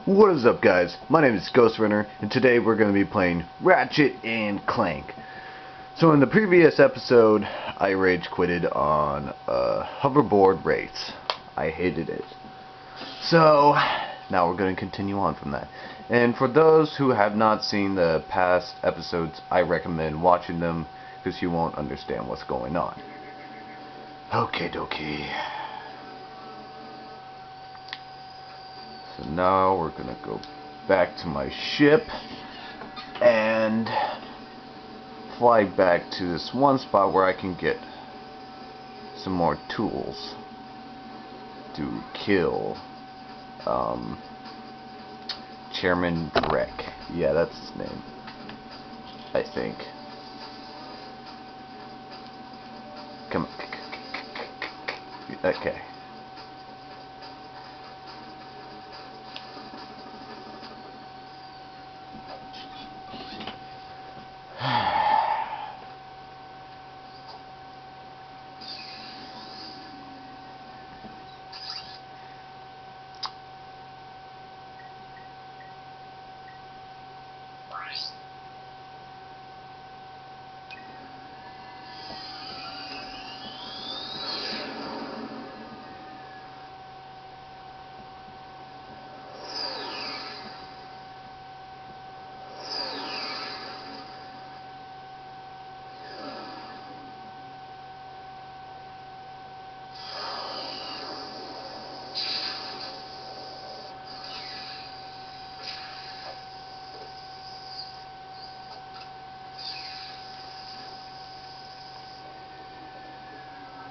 What is up, guys? My name is Ghost Runner, and today we're going to be playing Ratchet and Clank. So in the previous episode, I rage quitted on a hoverboard race. I hated it. So now we're going to continue on from that. And for those who have not seen the past episodes, I recommend watching them because you won't understand what's going on. Okay, dokie. So now we're gonna go back to my ship and fly back to this one spot where I can get some more tools to kill Chairman Drek. Yeah, that's his name, I think. Come on. Okay.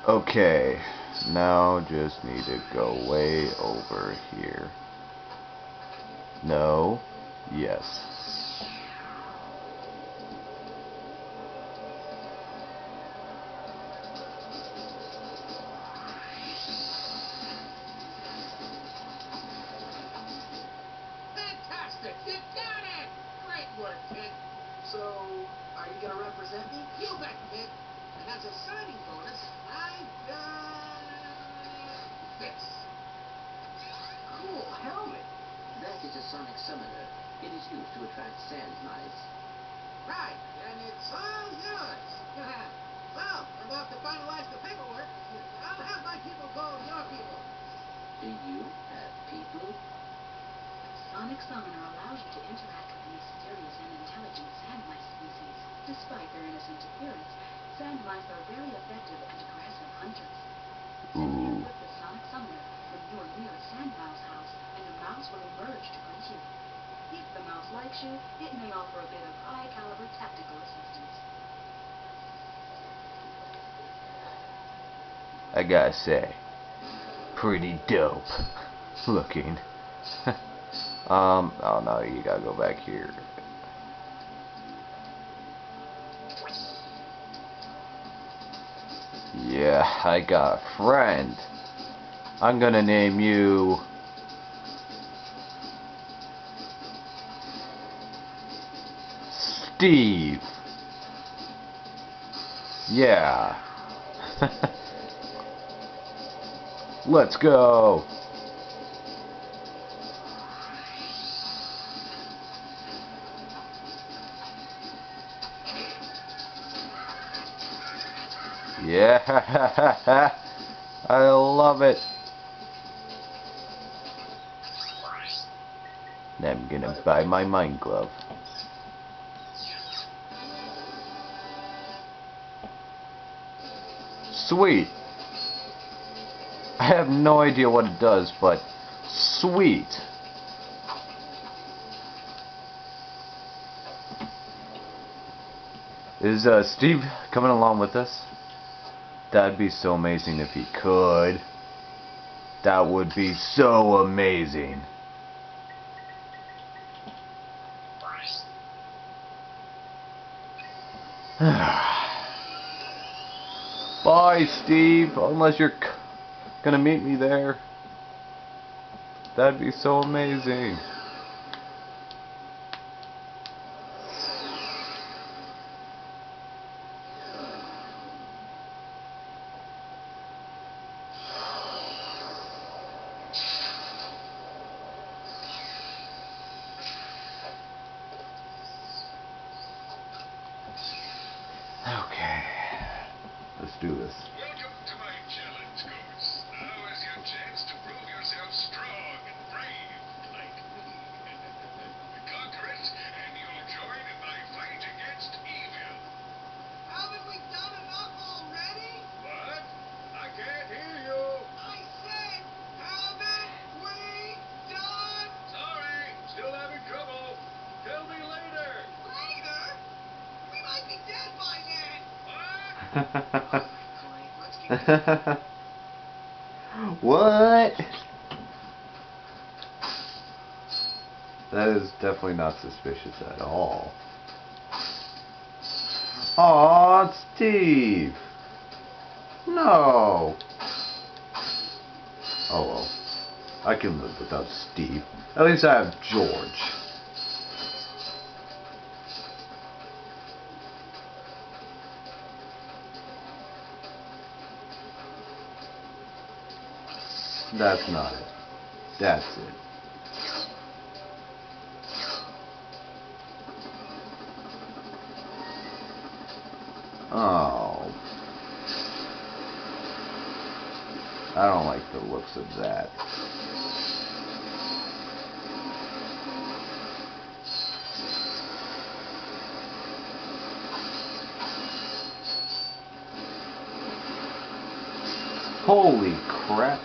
Okay, now just need to go way over here. No, yes. Fantastic! You got it! Great work, kid. So, are you gonna represent me? You bet, kid. And as a signing bonus, I've done this. Cool helmet. That is a sonic summoner. It is used to attract sand mice. Right, and it's all yours. So, I'm about to finalize the paperwork. I'll have my people call your people. Do you have people? Sonic Summoner allows you to interact with the mysterious and intelligent sandmice species. Despite their innocent appearance, sandmice are very effective and aggressive hunters. Simply equip the Sonic Summoner when you are near a sandmouse house, and a mouse will emerge to greet you. If the mouse likes you, it may offer a bit of high-caliber tactical assistance. I gotta say, pretty dope looking. Oh no, you gotta go back here. Yeah, I got a friend. I'm gonna name you Steve. Yeah. Let's go. Yeah, I love it. Now I'm gonna buy my mine glove. Sweet. I have no idea what it does, but sweet. Is Steve coming along with us? That'd be so amazing if he could. That would be so amazing. Bye, Steve. Unless you're gonna meet me there. That'd be so amazing. Let's get What? That is definitely not suspicious at all. Aw, it's Steve. No. Oh well. I can live without Steve. At least I have George. That's not it. That's it. Oh. I don't like the looks of that. Holy crap.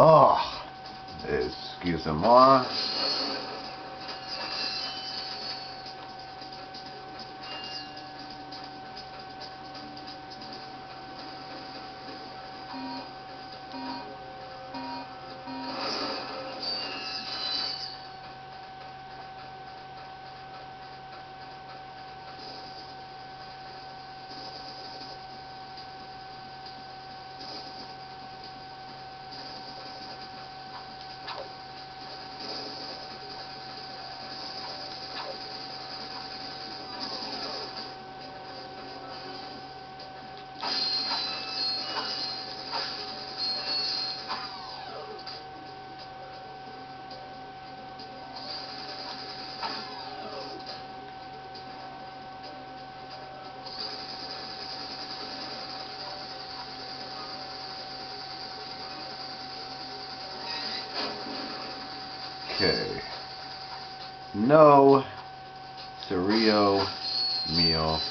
Oh, excusez-moi. Okay. No cereal meal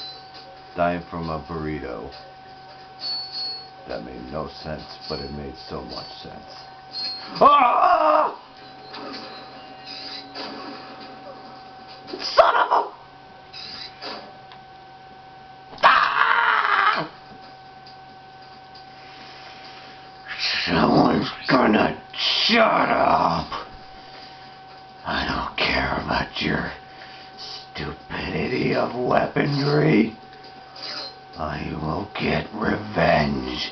dying from a burrito. That made no sense, but it made so much sense. Ah! Son of a... Ah! Someone's gonna shut up. I don't care about your stupidity of weaponry. I will get revenge.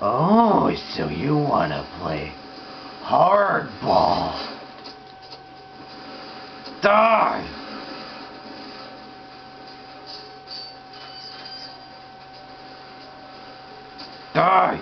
Oh, so you want to play hardball. Die! Die!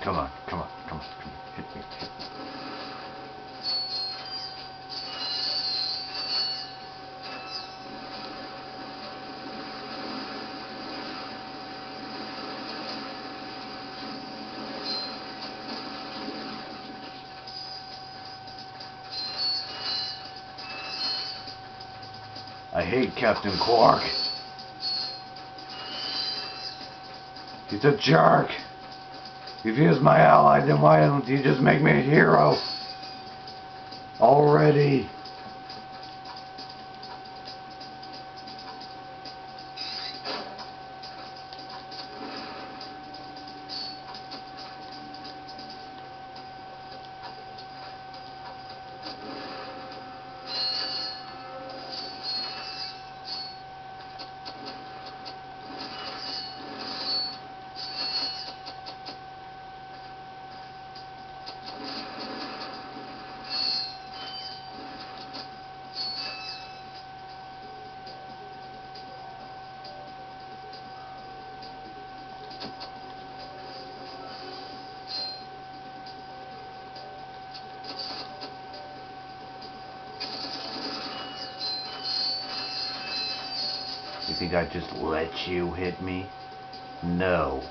Come on, come on, come on, come on. Hit me, hit me. I hate Captain Quark. He's a jerk. If he was my ally, then why don't you just make me a hero? Already. You think I'd just let you hit me? No.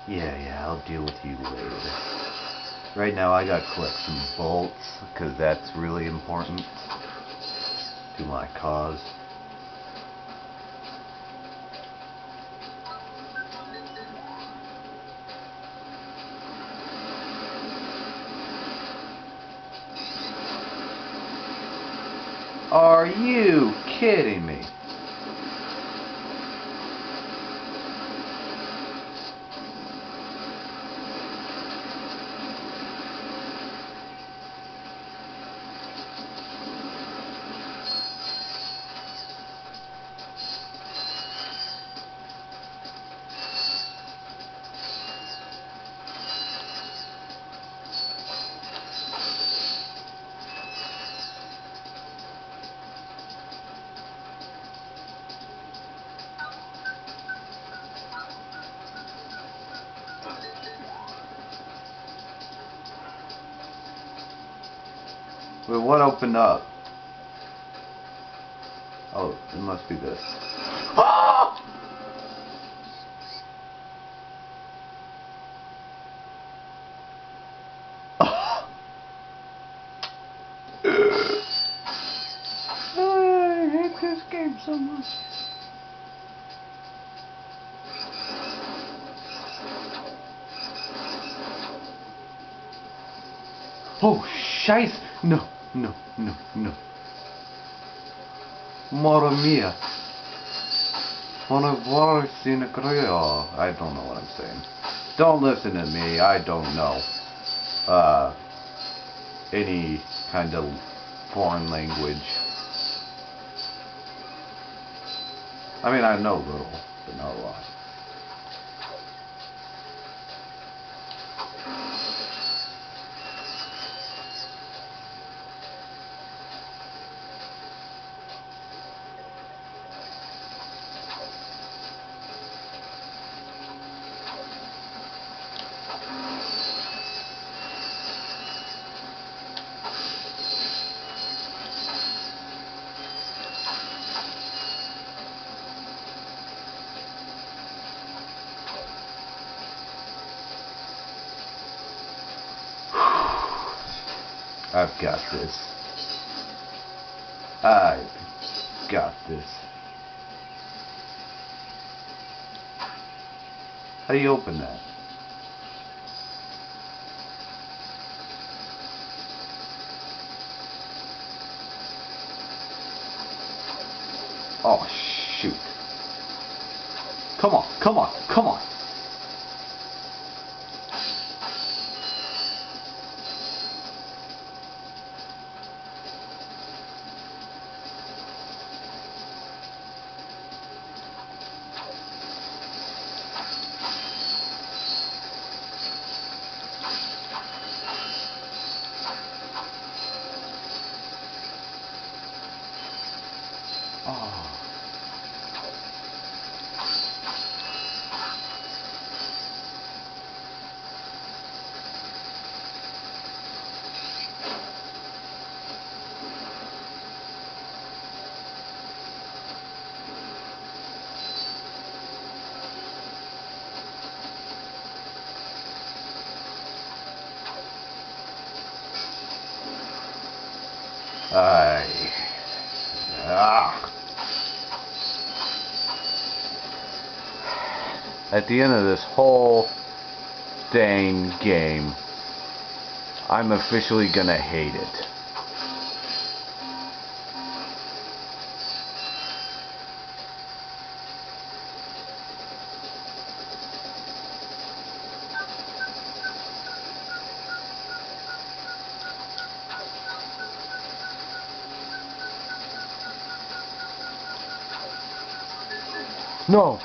Yeah, I'll deal with you later. Right now I gotta collect some bolts, because that's really important to my cause. Are you kidding me? Wait, what opened up? Oh, it must be this. Ah! I hate this game so much. Oh, scheiße! No. Mamma mia. I don't know what I'm saying. Don't listen to me. I don't know. Any kind of foreign language. I mean, I know a little, but not a lot. I've got this. I've got this. How do you open that? Oh, shoot. Come on. Oh. Ah. At the end of this whole dang game, I'm officially gonna hate it. No!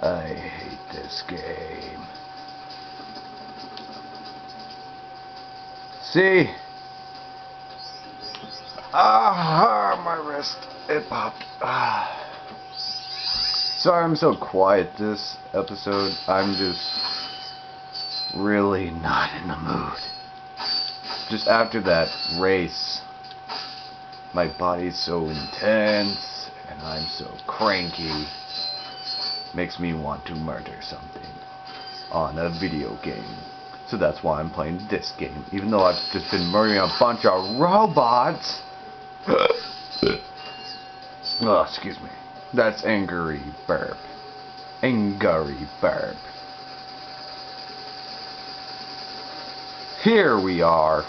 I hate this game. See? Ah, my wrist. It popped. Ah. Sorry I'm so quiet this episode. I'm just really not in the mood. Just after that race, my body's so intense and I'm so cranky. Makes me want to murder something on a video game. So that's why I'm playing this game, even though I've just been murdering a bunch of robots. Oh, excuse me. That's angry burp. Angry burp. Here we are.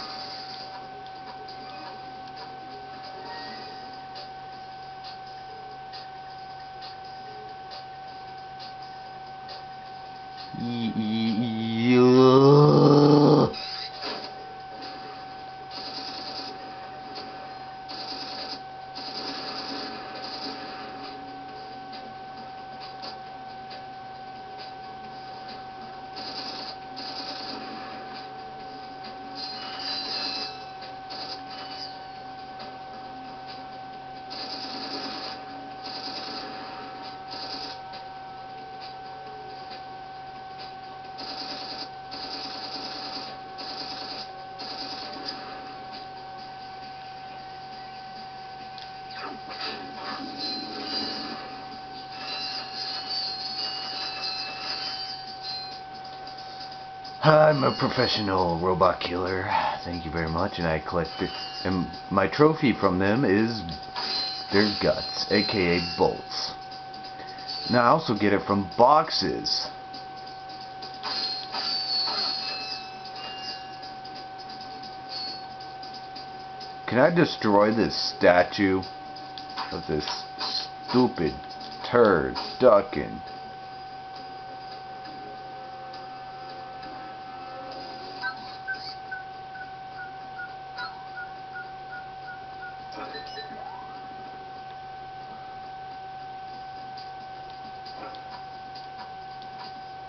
I'm a professional robot killer. Thank you very much. And I collected, and my trophy from them is their guts, aka bolts. Now I also get it from boxes. Can I destroy this statue of this stupid turd ducking?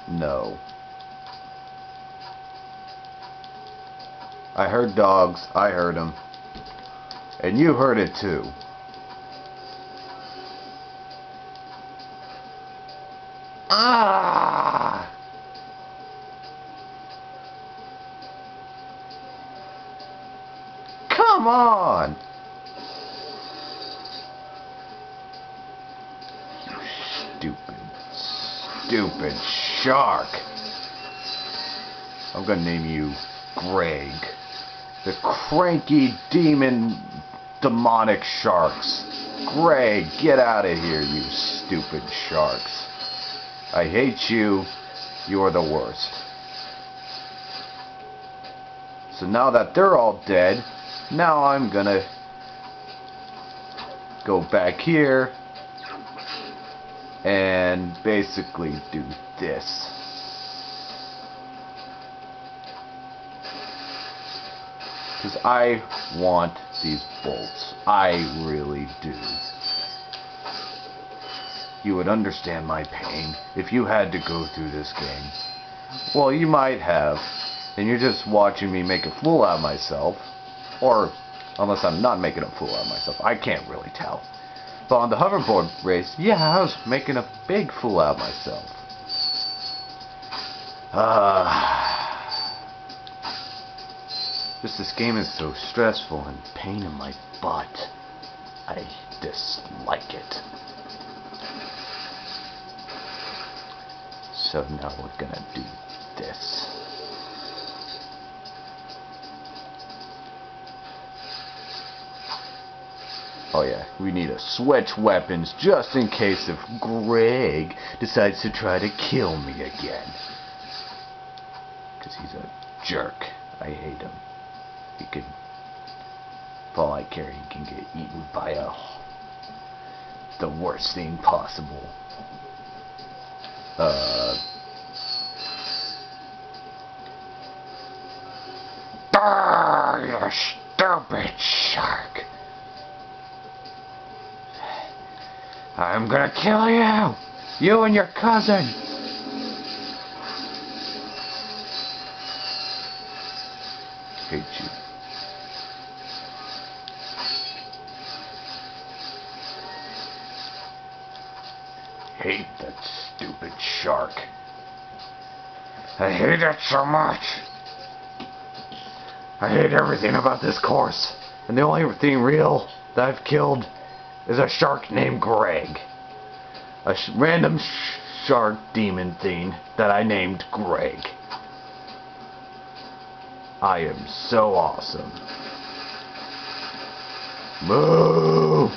No. I heard dogs. I heard them. And you heard it too. Ah! Come on! You stupid shark. I'm gonna name you Greg. The cranky demon demonic sharks. Greg, get out of here, you stupid sharks. I hate you. You're the worst. So now that they're all dead, now I'm gonna go back here and basically do this. Because I want these bolts. I really do. You would understand my pain if you had to go through this game. Well, you might have. And you're just watching me make a fool out of myself. Or, unless I'm not making a fool out of myself. I can't really tell. But on the hoverboard race, yeah, I was making a big fool out of myself. Just this game is so stressful and pain in my butt. I dislike it. So now we're gonna do this. Oh yeah, we need to switch weapons just in case if Greg decides to try to kill me again. Because he's a jerk. I hate him. He could, for all I care, he can get eaten by the worst thing possible. You stupid shark. I'm gonna kill you! You and your cousin! Hate you. Hate that stupid shark. I hate it so much. I hate everything about this course. And the only thing real that I've killed is a shark named Greg. A random shark demon thing that I named Greg. I am so awesome. Move!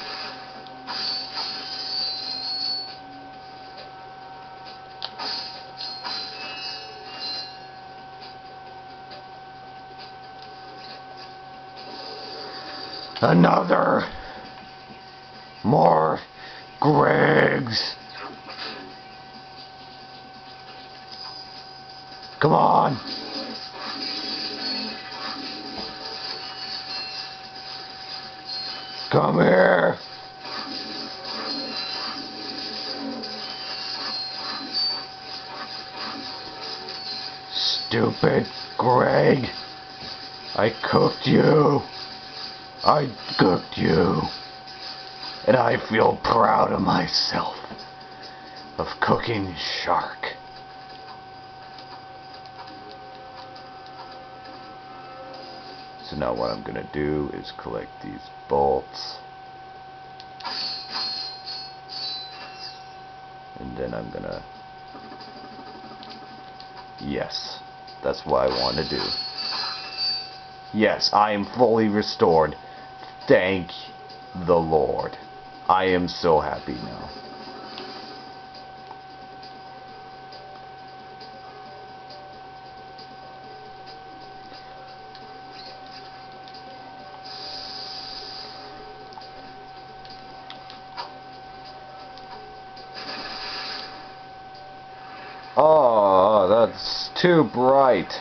Another! More Gregs! Come on! Come here! Stupid Greg! I cooked you! I cooked you! And I feel proud of myself of cooking shark. So now what I'm gonna do is collect these bolts. And then I'm gonna... Yes, that's what I want to do. Yes, I am fully restored. Thank the Lord. I am so happy now. Oh, that's too bright.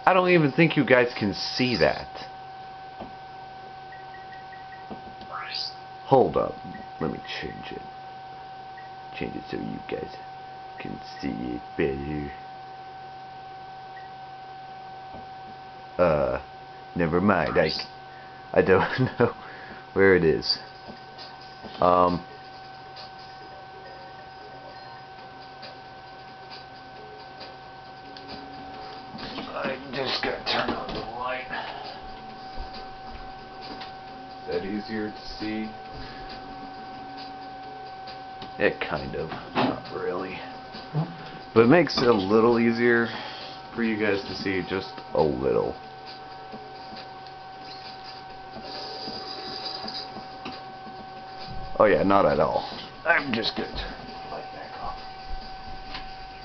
I don't even think you guys can see that. Hold up. Let me change it. Change it so you guys can see it better. Never mind. I don't know where it is. I just gotta turn on the light. Is that easier to see? It kind of, not really. But it makes it a little easier for you guys to see, just a little. Oh yeah, not at all. I'm just gonna turn the light back on.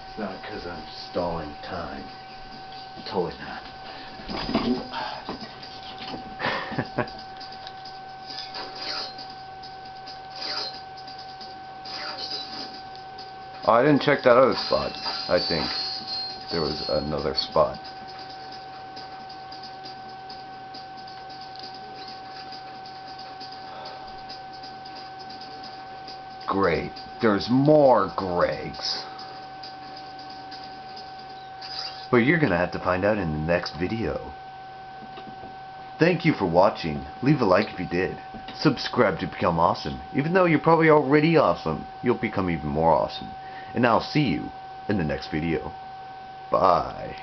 It's not because I'm stalling time. Totally not. Oh, I didn't check that other spot. I think there was another spot. Great. There's more Gregs. But you're gonna have to find out in the next video. Thank you for watching. Leave a like if you did. Subscribe to become awesome. Even though you're probably already awesome, you'll become even more awesome. And I'll see you in the next video. Bye.